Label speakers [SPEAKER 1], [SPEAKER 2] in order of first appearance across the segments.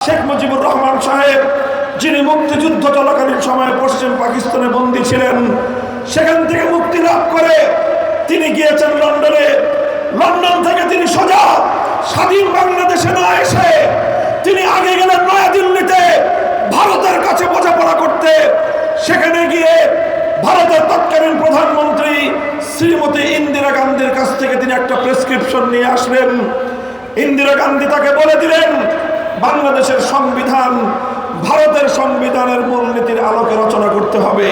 [SPEAKER 1] শেখ মুজিবুর রহমান সাহেব যিনি মুক্তিযুদ্ধ চলাকালীন সময়ে পশ্চিম পাকিস্তানে বন্দী ছিলেন, সেখান থেকে মুক্তি লাভ করে তিনি গিয়েছেন লন্ডনে। লন্ডন থেকে তিনি সোজা স্বাধীন বাংলাদেশে না এসে তিনি আগে গেলেন নয়াদিল্লিতে ভারতের কাছে বোঝাপড়া করতে। সেখানে গিয়ে ভারতের তৎকালীন প্রধানমন্ত্রী শ্রীমতী ইন্দিরা গান্ধীর কাছ থেকে তিনি একটা প্রেসক্রিপশন নিয়ে আসলেন। ইন্দিরা গান্ধী তাকে বলে দিলেন বাংলাদেশের সংবিধান ভারতের সংবিধানের মূলনীতির আলোকে রচনা করতে হবে।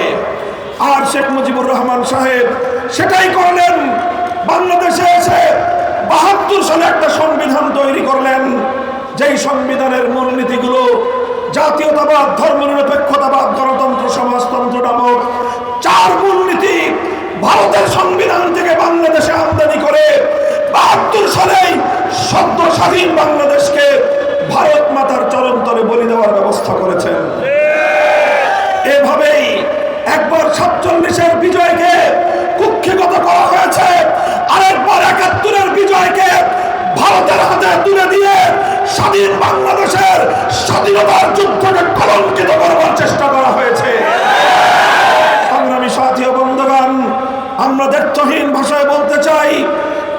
[SPEAKER 1] আর শেখ মুজিবুর রহমান সাহেব সেটাই করলেন। বাংলাদেশে এসে ৭২ সালে একটা সংবিধান তৈরি করলেন, যেই সংবিধানের মূলনীতিগুলো জাতীয়তাবাদ, ধর্মনিরপেক্ষতাবাদ, গণতন্ত্র, সমাজতন্ত্র নামক ৪ মূলনীতি ভারতের সংবিধান থেকে বাংলাদেশে আমদানি করে ৭২ সালেই সদ্য স্বাধীন বাংলাদেশকে ভারত মাতার চরণতলে বলি দেওয়ার ব্যবস্থা করেছেন। এভাবেই একবার ৪৭-এর বিজয়কে কুক্ষিগত করা হয়েছে, আরেকবার ৭১-এর বিজয়কে ভারতের হাতে তুলে দিয়ে স্বাধীন বাংলাদেশের স্বাধীনতার যুদ্ধকে কলঙ্কিত করবার চেষ্টা করা হয়েছে। সংগ্রামী সাথী ও বন্ধুগণ, আমরা দ্ব্যর্থহীন ভাষায় বলতে চাই,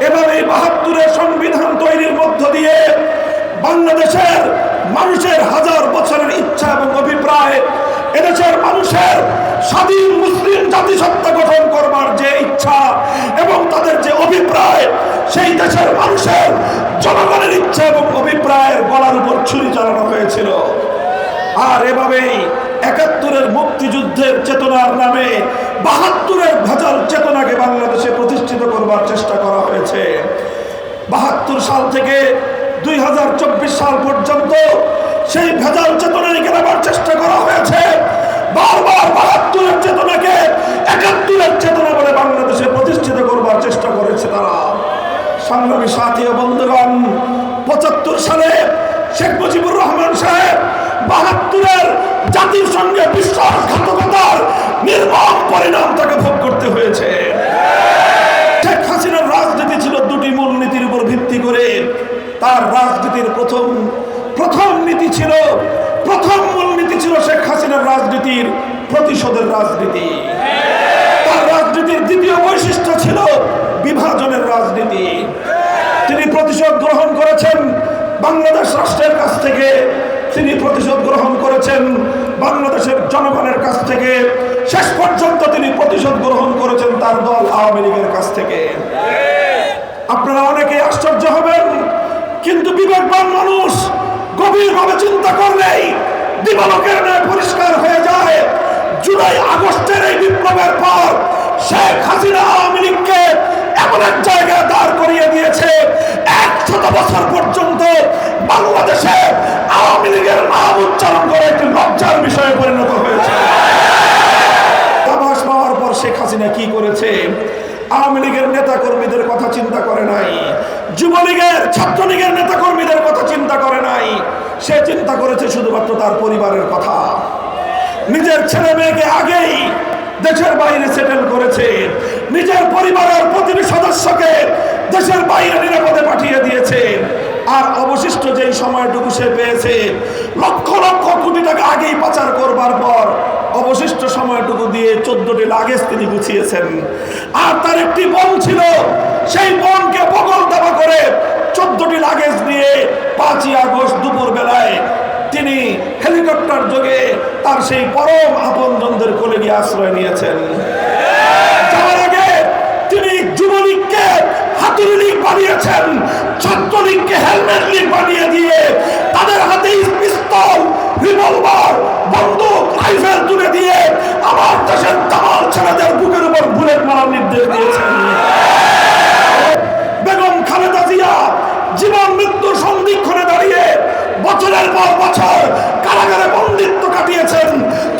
[SPEAKER 1] এভাবে ৭২-এর সংবিধান তৈরির মধ্য দিয়ে বাংলাদেশের মানুষের হাজার বছরের ইচ্ছা এবং অভিপ্রায়, এদেশের মানুষের স্বাধীন মুসলিম জাতিসত্তা গঠন করবার যে ইচ্ছা এবং তাদের যে অভিপ্রায়, সেই দেশের মানুষের জনগণের ইচ্ছা এবং অভিপ্রায়ের গলার উপর ছুরি চালানো হয়েছিল। আর এভাবেই ৭১-এর মুক্তিযুদ্ধের চেতনার নামে ৭২-এর ভেজাল চেতনাকে বাংলাদেশে প্রতিষ্ঠিত করবার চেষ্টা করা হয়েছে। ৭২ সাল থেকে ২০২৪ সাল পর্যন্ত সেই ভেজাল চেতনায় গেলাবার চেষ্টা করা হয়েছে। বারবার ৭২-এর চেতনাকে ৭১-এর চেতনা বলে বাংলাদেশে প্রতিষ্ঠিত করবার চেষ্টা করেছে তারা। সংগ্রামী সাথী ও বন্ধুগণ, ৭৫ সালে শেখ মুজিবুর রহমান সাহেব ৭২-এর জাতির সঙ্গে বিশ্বাসঘাতকতার নির্মম পরিণাম তাকে ভোগ করতে হয়েছে। শেখ হাসিনার রাজনীতি ছিল ২টি মূলনীতির উপর ভিত্তি করে। তার রাজনীতির প্রথম মূলনীতি ছিল শেখ হাসিনার রাজনীতির প্রতিশোধের রাজনীতি। তার রাজনীতির দ্বিতীয় বৈশিষ্ট্য ছিল বিভাজনের রাজনীতি। তিনি প্রতিশোধ গ্রহণ করেছেন বাংলাদেশ রাষ্ট্রের কাছ থেকে, তিনি প্রতিশোধ গ্রহণ করেছেন বাংলাদেশের জনগণের কাছ থেকে, শেষ পর্যন্ত তিনি প্রতিশোধ গ্রহণ করেছেন তার দল আওয়ামী লীগের কাছ থেকে। আপনারা অনেকে আশ্চর্য হবেন, কিন্তু বিবেকবান মানুষ গভীরভাবে চিন্তা করলেই দিবালোকের ন্যায় পরিষ্কার হয়ে যায়। জুলাই আগস্টের এই বিপ্লবের পর শেখ হাসিনা আওয়ামী লীগকে এমন এক জায়গায় দাঁড় করিয়ে দিয়েছে, ১০০ বছর পর্যন্ত বাংলাদেশে আওয়ামী লীগের নাম উচ্চারণ করে একটি লজ্জার বিষয়ে পরিণত হয়েছে। আবাস পাওয়ার পর শেখ হাসিনা কি করেছে? আওয়ামী লীগের নেতা কর্মীদের কথা চিন্তা করে নাই, যুবলীগের, ছাত্রলীগের নেতা কর্মীদের কথা চিন্তা করে নাই। সে চিন্তা করেছে শুধুমাত্র তার পরিবারের কথা। নিজের ছেলে মেয়েকে আগেই দেশের বাইরে সেটেল করেছে, নিজের পরিবারের প্রতিটি সদস্যকে দেশের বাইরে নিরাপদে পাঠিয়ে দিয়েছে। আর অবশিষ্ট যেই সময়টুকু সে পেয়েছে, লক্ষ লক্ষ কোটি টাকা আগেই পাচার করবার পর অবশিষ্ট সময়টুকু দিয়ে 14টি লাগেজ তিনি গুছিয়েছেন। আর তার একটি বোন ছিল, সেই বোনকে বগল দাবা করে 14টি লাগেজ নিয়ে 5ই আগস্ট দুপুর বেলায় তিনি হেলিকপ্টার যোগে তার সেই পরম আপনজনদের কোলে গিয়ে আশ্রয় নিয়েছেন। যাওয়ার আগে তিনি যুবলীগকে হাতুড়ি লীগ বানিয়েছেন, ছাত্রলীগকে হেলমেট লীগ বানিয়ে দিয়ে তাদের হাতে পিস্তল, রিভলভার, বন্দুক, রাইফেল তুলে দিয়ে আমার দেশের তামাল ছেলেদের বুকের উপর বুলেট মারার নির্দেশ দিয়েছেন। বেগম খালেদা জিয়া জীবন মৃত্যুর সন্ধিক্ষণে দাঁড়িয়ে বছরের পর বছর কারাগারে বন্দিত্ব কাটিয়েছেন,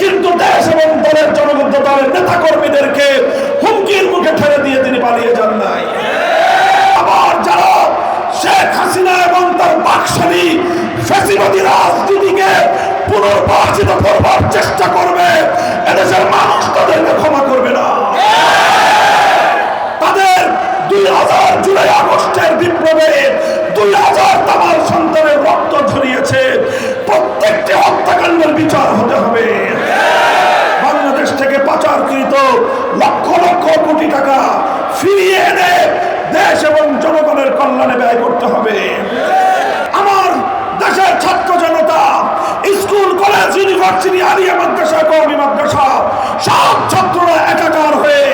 [SPEAKER 1] কিন্তু দেশ এবং দলের জনবদ্ধ দলের নেতা কর্মীদেরকে হুমকির মুখে ঠেলে দিয়ে তিনি পালিয়ে যান নাই। আবার যারা শেখ হাসিনা এবং তার বাকশালী ফ্যাসিবাদী রাজনীতিকে পুনর্বাসিত করবার চেষ্টা করবে, এদেশের মানুষ তাদেরকে ক্ষমা করবে না। তাদের 2000 জুলাই আগস্টের বিপ্লবে 2000 তামাল সন্তানের রক্ত ঝরিয়েছে। জুলুমের বিচার হতে হবে। বাংলাদেশ থেকে পাচারকৃত লক্ষ লক্ষ কোটি টাকা ফিরিয়ে এনে দেশ এবং জনগণের কল্যাণে ব্যয় করতে হবে। আমার দেশের ছাত্র জনতা, স্কুল কলেজ ইউনিভার্সিটি আলিয়া মাদ্রাসা কওমি মাদ্রাসা সব ছাত্ররা একাকার হয়ে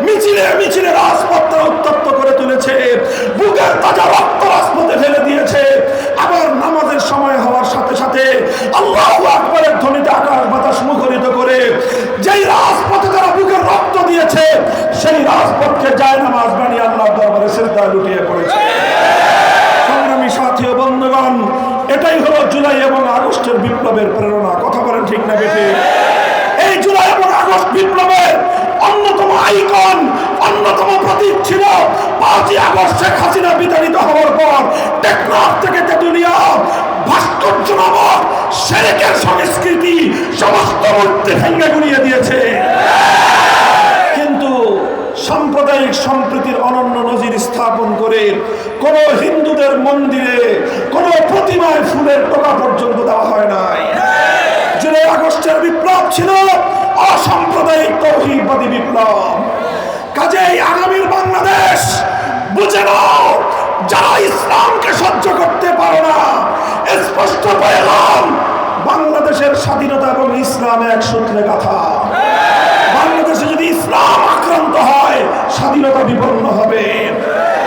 [SPEAKER 1] মিছিলে মিছিলে রাজপথে উত্তপ্ত করে তুলেছে, বুকের তাজা রক্ত রাজপথে ফেলে দিয়েছে। আবার নামাজের সময় হওয়ার সাথে সাথে আল্লাহু আকবারের ধ্বনিতে আকাশ বাতাস মুখরিত করে যেই রাজপথে তারা বুকের রক্ত দিয়েছে সেই রাজপথকে জায়নামাজ বানিয়ে আল্লাহর দরবারে সিজদায় লুটিয়ে পড়েছে। সংগ্রামী সাথী ও বন্ধুগণ, এটাই হলো জুলাই এবং আগস্টের বিপ্লবের প্রেরণা। কথা বলেন ঠিক না বেঠিক? এই জুলাই এবং আগস্ট বিপ্লবের অন্যতম আইকন, অন্যতম প্রতীক ছিল 5ই আগস্ট শেখ হাসিনা বিতাড়িত হওয়ার পর টেকনাফ থেকে তেতুলিয়া ভাস্কর্য নামক শিরকের সংস্কৃতি সমস্ত মূর্তি ভেঙে গুড়িয়ে দিয়েছে। কিন্তু সাম্প্রদায়িক সম্প্রীতির অনন্য নজির স্থাপন করে কোন হিন্দুদের মন্দিরে কোন প্রতিমায় ফুলের টোকা পর্যন্ত দেওয়া হয় নাই। জুলাই আগস্টের বিপ্লব ছিল অসাম্প্রদায়িক তৌহিদবাদী বিপ্লব। কাজেই আগামীর বাংলাদেশ বুঝে নাও, যারা ইসলামকে সহ্য করতে পারো না, স্পষ্ট পেলাম বাংলাদেশের স্বাধীনতা এবং ইসলাম এক সূত্রে গাথা। বাংলাদেশে যদি ইসলাম আক্রান্ত হয় স্বাধীনতা বিপন্ন হবে।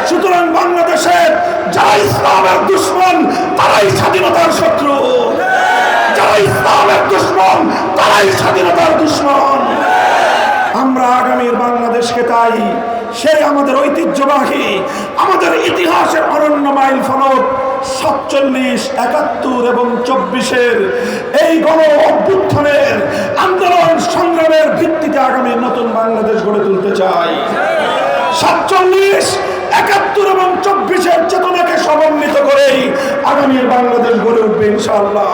[SPEAKER 1] সুতরাং বাংলাদেশের যারা ইসলামের দুশমন তারাই স্বাধীনতার শত্রু, যারা ইসলামের দুশমন তারাই স্বাধীনতার দুশমন। আমরা আগামীর বাংলাদেশকে তাই সেই আমাদের ঐতিহ্যবাহী, আমাদের ইতিহাসের অনন্য মাইল ফলক 47, 71 এবং 24-এর এই গণ অভ্যুত্থানের আন্দোলন সংগ্রামের ভিত্তিতে আগামীর নতুন বাংলাদেশ গড়ে তুলতে চাই। 47, 71 এবং 24-এর চেতনাকে সমন্বিত করেই আগামীর বাংলাদেশ গড়ে উঠবে ইনশাআল্লাহ।